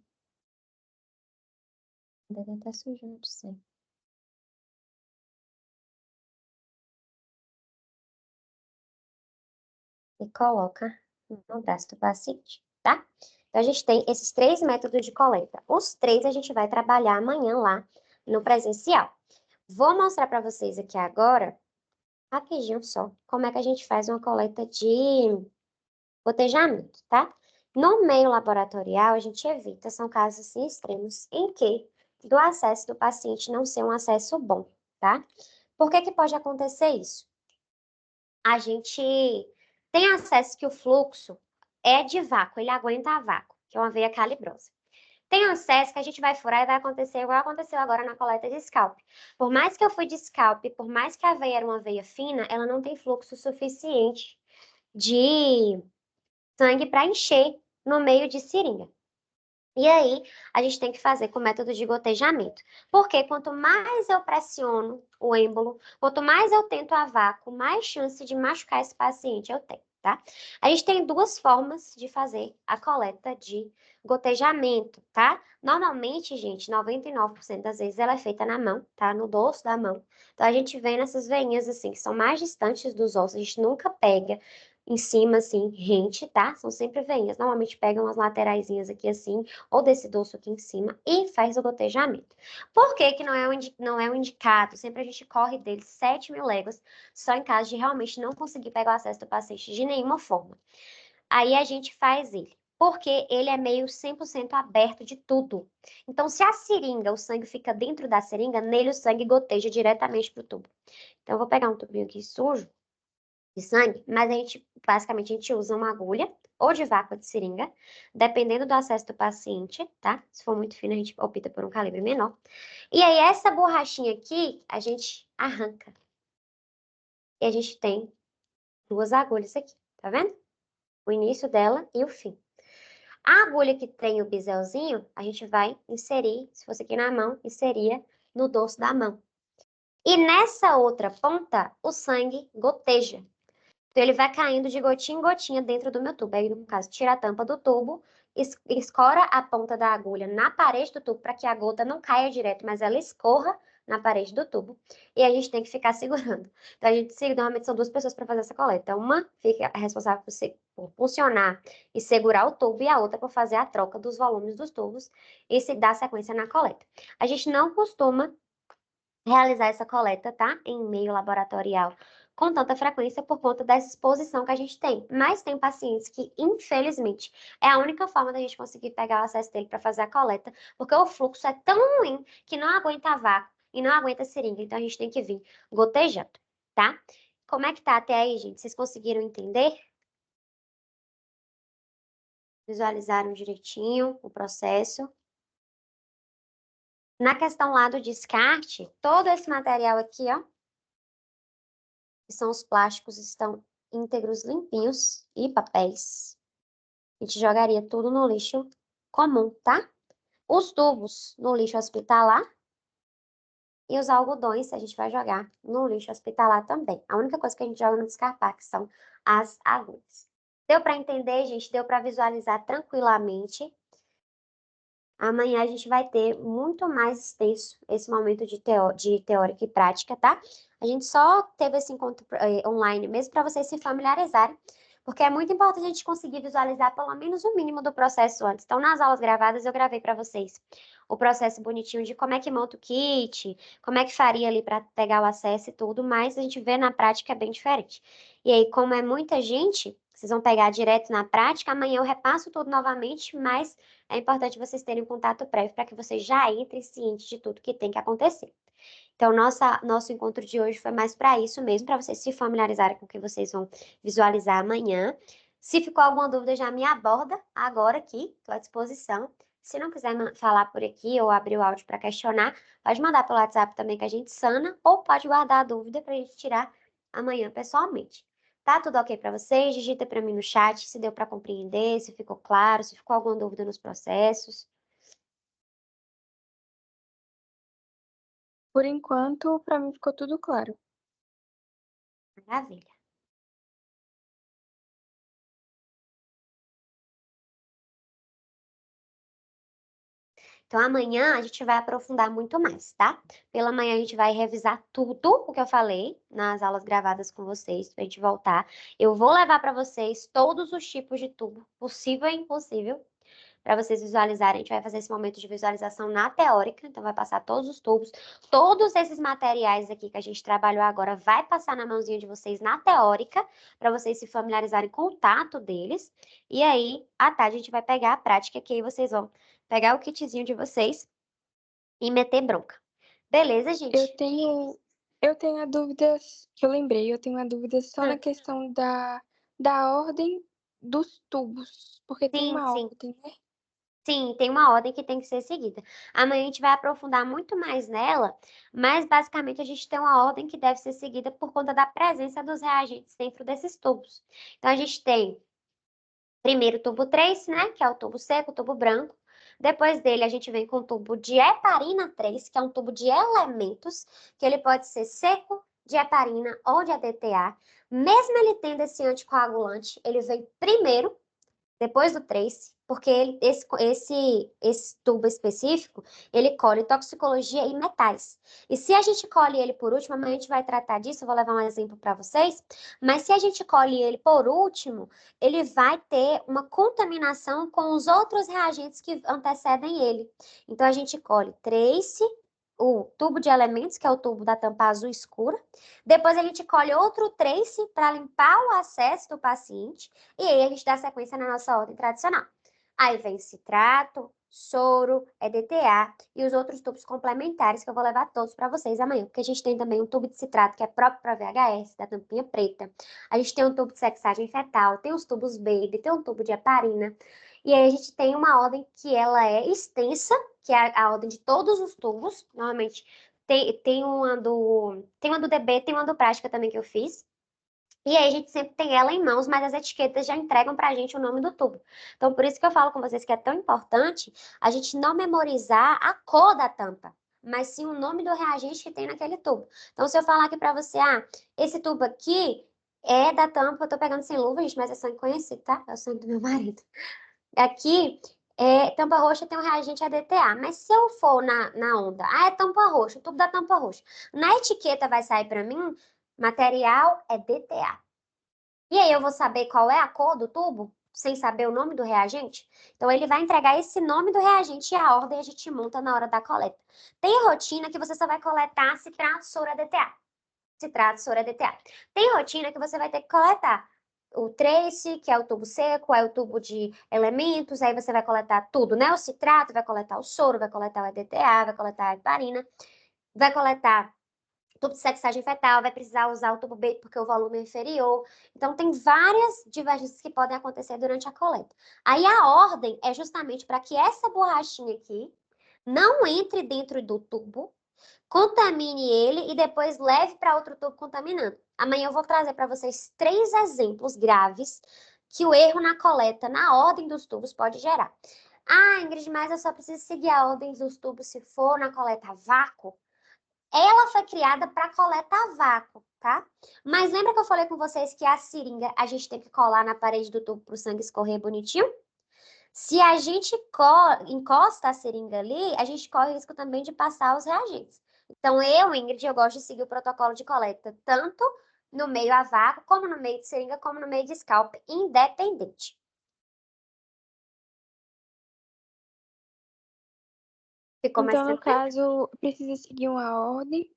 deve estar sujando de sangue. E coloca no braço do paciente, tá? Então, a gente tem esses 3 métodos de coleta. Os 3 a gente vai trabalhar amanhã lá no presencial. Vou mostrar para vocês aqui agora, rapidinho só, como é que a gente faz uma coleta de gotejamento, tá? No meio laboratorial, a gente evita, são casos assim extremos, em que do acesso do paciente não ser um acesso bom, tá? Por que que pode acontecer isso? A gente tem acesso que o fluxo é de vácuo, ele aguenta a vácuo, que é uma veia calibrosa. Tem acesso que a gente vai furar e vai acontecer igual aconteceu agora na coleta de scalp. Por mais que eu fui de scalp, por mais que a veia era uma veia fina, ela não tem fluxo suficiente de sangue para encher no meio de seringa. E aí, a gente tem que fazer com o método de gotejamento. Porque quanto mais eu pressiono o êmbolo, quanto mais eu tento a vácuo, mais chance de machucar esse paciente eu tenho, tá? A gente tem 2 formas de fazer a coleta de gotejamento, tá? Normalmente, gente, 99% das vezes ela é feita na mão, tá? No dorso da mão. Então, a gente vê nessas veinhas, assim, que são mais distantes dos ossos, a gente nunca pega em cima, assim, rente, tá? São sempre veinhas. Normalmente pegam as lateraisinhas aqui, assim, ou desse dorso aqui em cima e faz o gotejamento. Por que que não é um indicado? Sempre a gente corre dele 7.000 léguas, só em caso de realmente não conseguir pegar o acesso do paciente de nenhuma forma. Aí a gente faz ele. Porque ele é meio 100% aberto de tudo. Então, se a seringa, o sangue fica dentro da seringa, nele o sangue goteja diretamente pro tubo. Então, eu vou pegar um tubinho aqui sujo, de sangue, mas basicamente, a gente usa uma agulha ou de vácuo de seringa, dependendo do acesso do paciente, tá? Se for muito fino, a gente opta por um calibre menor. E aí, essa borrachinha aqui, a gente arranca. E a gente tem 2 agulhas aqui, tá vendo? O início dela e o fim. A agulha que tem o biselzinho, a gente vai inserir, se fosse aqui na mão, inseria no dorso da mão. E nessa outra ponta, o sangue goteja. Então, ele vai caindo de gotinha em gotinha dentro do meu tubo. Aí, no caso, tira a tampa do tubo, escora a ponta da agulha na parede do tubo para que a gota não caia direto, mas ela escorra na parede do tubo. E a gente tem que ficar segurando. Então, normalmente são 2 pessoas para fazer essa coleta. Uma fica responsável por funcionar e segurar o tubo, e a outra por fazer a troca dos volumes dos tubos e se dar sequência na coleta. A gente não costuma realizar essa coleta, tá? Em meio laboratorial com tanta frequência por conta dessa exposição que a gente tem. Mas tem pacientes que, infelizmente, é a única forma da gente conseguir pegar o acesso dele para fazer a coleta, porque o fluxo é tão ruim que não aguenta vácuo e não aguenta seringa. Então a gente tem que vir gotejando, tá? Como é que tá até aí, gente? Vocês conseguiram entender? Visualizaram direitinho o processo? Na questão lá do descarte, todo esse material aqui, ó, que são os plásticos, estão íntegros, limpinhos e papéis. A gente jogaria tudo no lixo comum, tá? Os tubos no lixo hospitalar e os algodões a gente vai jogar no lixo hospitalar também. A única coisa que a gente joga no descarpar, que são as agulhas. Deu para entender, gente? Deu para visualizar tranquilamente? Amanhã a gente vai ter muito mais extenso esse momento de teórica e prática, tá? A gente só teve esse encontro online mesmo para vocês se familiarizarem, porque é muito importante a gente conseguir visualizar pelo menos o mínimo do processo antes. Então, nas aulas gravadas, eu gravei para vocês o processo bonitinho de como é que monta o kit, como é que faria ali para pegar o acesso e tudo, mas a gente vê na prática é bem diferente. E aí, como é muita gente, vocês vão pegar direto na prática, amanhã eu repasso tudo novamente, mas é importante vocês terem um contato prévio para que vocês já entrem cientes de tudo que tem que acontecer. Então, nosso encontro de hoje foi mais para isso mesmo, para vocês se familiarizarem com o que vocês vão visualizar amanhã. Se ficou alguma dúvida, já me aborda agora aqui, estou à disposição. Se não quiser falar por aqui ou abrir o áudio para questionar, pode mandar pelo WhatsApp também que a gente sana, ou pode guardar a dúvida para a gente tirar amanhã pessoalmente. Tá tudo ok para vocês? Digita para mim no chat se deu para compreender, se ficou claro, se ficou alguma dúvida nos processos. Por enquanto, para mim ficou tudo claro. Maravilha. Então, amanhã a gente vai aprofundar muito mais, tá? Pela manhã a gente vai revisar tudo o que eu falei nas aulas gravadas com vocês, pra gente voltar. Eu vou levar para vocês todos os tipos de tubo, possível e impossível, para vocês visualizarem. A gente vai fazer esse momento de visualização na teórica, então vai passar todos os tubos, todos esses materiais aqui que a gente trabalhou agora vai passar na mãozinha de vocês na teórica, para vocês se familiarizarem com o tato deles. E aí, à tarde, a gente vai pegar a prática, que aí vocês vão pegar o kitzinho de vocês e meter bronca. Beleza, gente? Eu tenho a dúvida que eu lembrei, eu tenho a dúvida só na Hum, questão da ordem dos tubos, porque tem sim, uma sim. ordem, né? Sim, tem uma ordem que tem que ser seguida. Amanhã a gente vai aprofundar muito mais nela, mas basicamente a gente tem uma ordem que deve ser seguida por conta da presença dos reagentes dentro desses tubos. Então a gente tem primeiro o tubo 3, né, que é o tubo seco, o tubo branco. Depois dele a gente vem com o tubo de heparina 3, que é um tubo de elementos, que ele pode ser seco, de heparina ou de ADTA. Mesmo ele tendo esse anticoagulante, ele vem primeiro depois do trace, porque esse tubo específico, ele colhe toxicologia e metais. E se a gente colhe ele por último, amanhã a gente vai tratar disso, eu vou levar um exemplo para vocês, mas se a gente colhe ele por último, ele vai ter uma contaminação com os outros reagentes que antecedem ele. Então, a gente colhe trace, o tubo de elementos, que é o tubo da tampa azul escura. Depois a gente colhe outro trace para limpar o acesso do paciente. E aí a gente dá sequência na nossa ordem tradicional. Aí vem citrato, soro, EDTA e os outros tubos complementares que eu vou levar todos para vocês amanhã. Porque a gente tem também um tubo de citrato que é próprio para VHS, da tampinha preta. A gente tem um tubo de sexagem fetal, tem os tubos baby, tem um tubo de heparina. E aí a gente tem uma ordem que ela é extensa, que é a ordem de todos os tubos. Normalmente tem uma do DB, tem uma do prática também que eu fiz. E aí a gente sempre tem ela em mãos, mas as etiquetas já entregam pra gente o nome do tubo. Então, por isso que eu falo com vocês que é tão importante a gente não memorizar a cor da tampa, mas sim o nome do reagente que tem naquele tubo. Então, se eu falar aqui pra você, esse tubo aqui é da tampa, eu tô pegando sem luva, gente, mas é sangue conhecido, tá? É o sangue do meu marido. Aqui, tampa roxa tem um reagente ADTA, mas se eu for na onda, é tampa roxa, o tubo da tampa roxa. Na etiqueta vai sair para mim, material é DTA. E aí eu vou saber qual é a cor do tubo, sem saber o nome do reagente? Então ele vai entregar esse nome do reagente e a ordem a gente monta na hora da coleta. Tem rotina que você só vai coletar citrato, soro, ADTA. Citrato, soro, ADTA. Tem rotina que você vai ter que coletar o trace, que é o tubo seco, é o tubo de elementos, aí você vai coletar tudo, né? O citrato, vai coletar o soro, vai coletar o EDTA, vai coletar a heparina, vai coletar tubo de sexagem fetal, vai precisar usar o tubo B porque o volume é inferior. Então, tem várias divergências que podem acontecer durante a coleta. Aí, a ordem é justamente para que essa borrachinha aqui não entre dentro do tubo, contamine ele e depois leve para outro tubo contaminando. Amanhã eu vou trazer para vocês 3 exemplos graves que o erro na coleta, na ordem dos tubos, pode gerar. Ingrid, mas eu só preciso seguir a ordem dos tubos se for na coleta a vácuo. Ela foi criada para coleta a vácuo, tá? Mas lembra que eu falei com vocês que a seringa a gente tem que colar na parede do tubo para o sangue escorrer bonitinho? Se a gente encosta a seringa ali, a gente corre o risco também de passar os reagentes. Então, Ingrid, eu gosto de seguir o protocolo de coleta, tanto no meio a vácuo, como no meio de seringa, como no meio de scalp, independente. Ficou mais Então, no tranquilo? caso, precisa seguir uma ordem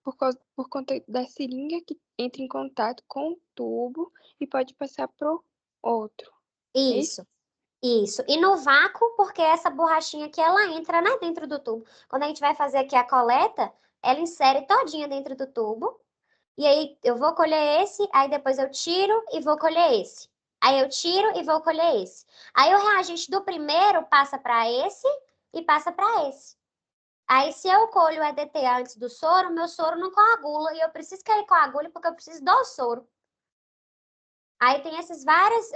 por conta da seringa que entra em contato com o tubo e pode passar pro outro. É isso? Isso. Isso. E no vácuo, porque essa borrachinha aqui, ela entra, né, dentro do tubo. Quando a gente vai fazer aqui a coleta, ela insere todinha dentro do tubo. E aí eu vou colher esse, aí depois eu tiro e vou colher esse. Aí eu tiro e vou colher esse. Aí o reagente do primeiro passa para esse e passa para esse. Aí se eu colho o EDTA antes do soro, meu soro não coagula e eu preciso que ele coagule porque eu preciso do soro. Aí tem esses vários,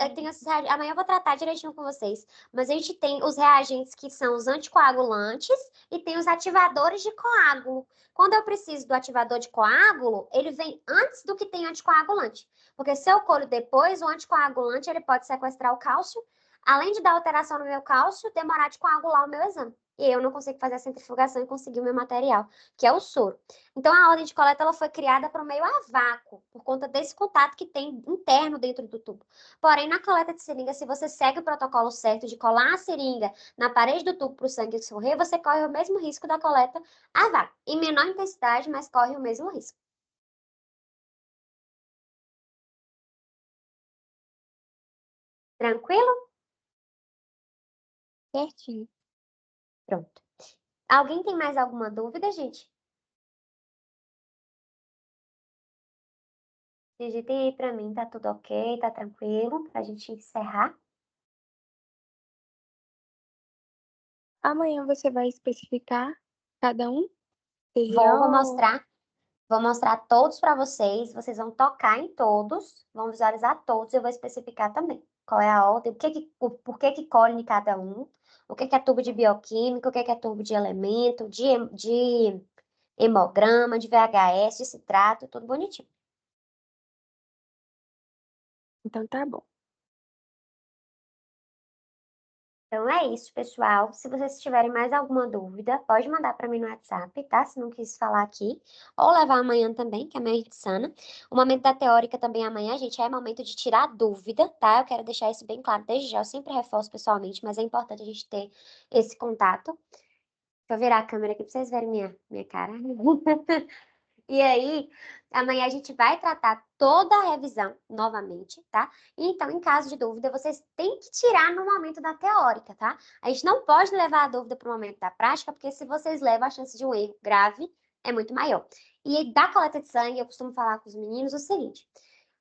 amanhã eu vou tratar direitinho com vocês, mas a gente tem os reagentes que são os anticoagulantes e tem os ativadores de coágulo. Quando eu preciso do ativador de coágulo, ele vem antes do que tem anticoagulante, porque se eu colho depois, o anticoagulante ele pode sequestrar o cálcio, além de dar alteração no meu cálcio, demorar de coagular o meu exame. e eu não consigo fazer a centrifugação e conseguir o meu material, que é o soro. Então, a ordem de coleta ela foi criada para o meio a vácuo, por conta desse contato que tem interno dentro do tubo. Porém, na coleta de seringa, se você segue o protocolo certo de colar a seringa na parede do tubo para o sangue escorrer, você corre o mesmo risco da coleta a vácuo. Em menor intensidade, mas corre o mesmo risco. Tranquilo? Certinho. Pronto. Alguém tem mais alguma dúvida, gente? Digitem aí pra mim, tá tudo ok, tá tranquilo, pra gente encerrar. Amanhã você vai especificar cada um? Vou, vou TGO? mostrar, vou mostrar todos pra vocês vão tocar em todos, vão visualizar todos, eu vou especificar também qual é a ordem, por que que colhe em cada um, o que que é tubo de bioquímica, o que que é tubo de elemento, de hemograma, de VHS, de citrato, tudo bonitinho. Então tá bom. Então é isso, pessoal. Se vocês tiverem mais alguma dúvida, pode mandar para mim no WhatsApp, tá? Se não quis falar aqui. Ou levar amanhã também, que é amanhã é sana. O momento da teórica também amanhã, gente, é momento de tirar dúvida, tá? Eu quero deixar isso bem claro desde já. Eu sempre reforço pessoalmente, mas é importante a gente ter esse contato. Deixa eu virar a câmera aqui para vocês verem minha cara. E aí, amanhã a gente vai tratar toda a revisão novamente, tá? Então, em caso de dúvida, vocês têm que tirar no momento da teórica, tá? A gente não pode levar a dúvida para o momento da prática, porque se vocês levam, a chance de um erro grave é muito maior. E da coleta de sangue, eu costumo falar com os meninos o seguinte: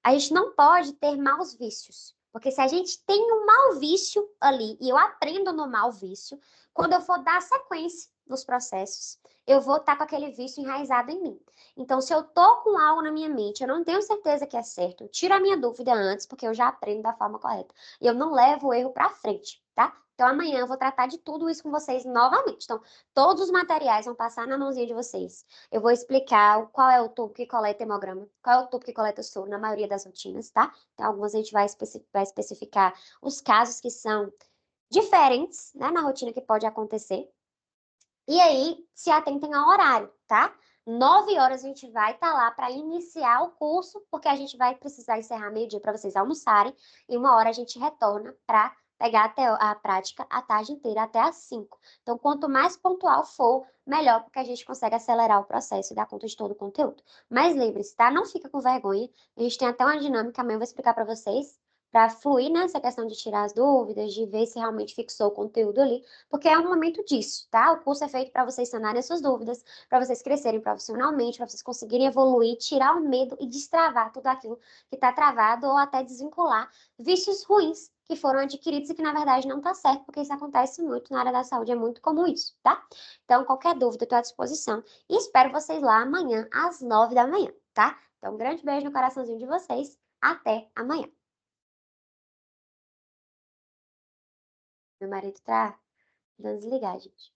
a gente não pode ter maus vícios. Porque se a gente tem um mau vício ali, e eu aprendo no mau vício, quando eu for dar sequência nos processos, eu vou estar com aquele vício enraizado em mim. Então, se eu tô com algo na minha mente, eu não tenho certeza que é certo, eu tiro a minha dúvida antes, porque eu já aprendo da forma correta. E eu não levo o erro para frente, tá? Então, amanhã eu vou tratar de tudo isso com vocês novamente. Então, todos os materiais vão passar na mãozinha de vocês. Eu vou explicar qual é o tubo que coleta hemograma, qual é o tubo que coleta soro na maioria das rotinas, tá? Então, algumas a gente vai especificar os casos que são diferentes, né, na rotina que pode acontecer. E aí, se atentem ao horário, tá? 9 horas a gente vai estar lá para iniciar o curso, porque a gente vai precisar encerrar meio-dia para vocês almoçarem, e 1 hora a gente retorna para pegar a prática a tarde inteira, até às 5. Então, quanto mais pontual for, melhor, porque a gente consegue acelerar o processo e dar conta de todo o conteúdo. Mas lembre-se, tá? Não fica com vergonha. A gente tem até uma dinâmica, amanhã eu vou explicar para vocês, para fluir nessa questão de tirar as dúvidas, de ver se realmente fixou o conteúdo ali, porque é um momento disso, tá? O curso é feito para vocês sanarem as suas dúvidas, para vocês crescerem profissionalmente, para vocês conseguirem evoluir, tirar o medo e destravar tudo aquilo que está travado ou até desvincular vícios ruins que foram adquiridos e que na verdade não tá certo, porque isso acontece muito na área da saúde, é muito comum isso, tá? Então, qualquer dúvida, eu estou à disposição e espero vocês lá amanhã às 9 da manhã, tá? Então, um grande beijo no coraçãozinho de vocês, até amanhã. Meu marido tá dando desligar, gente.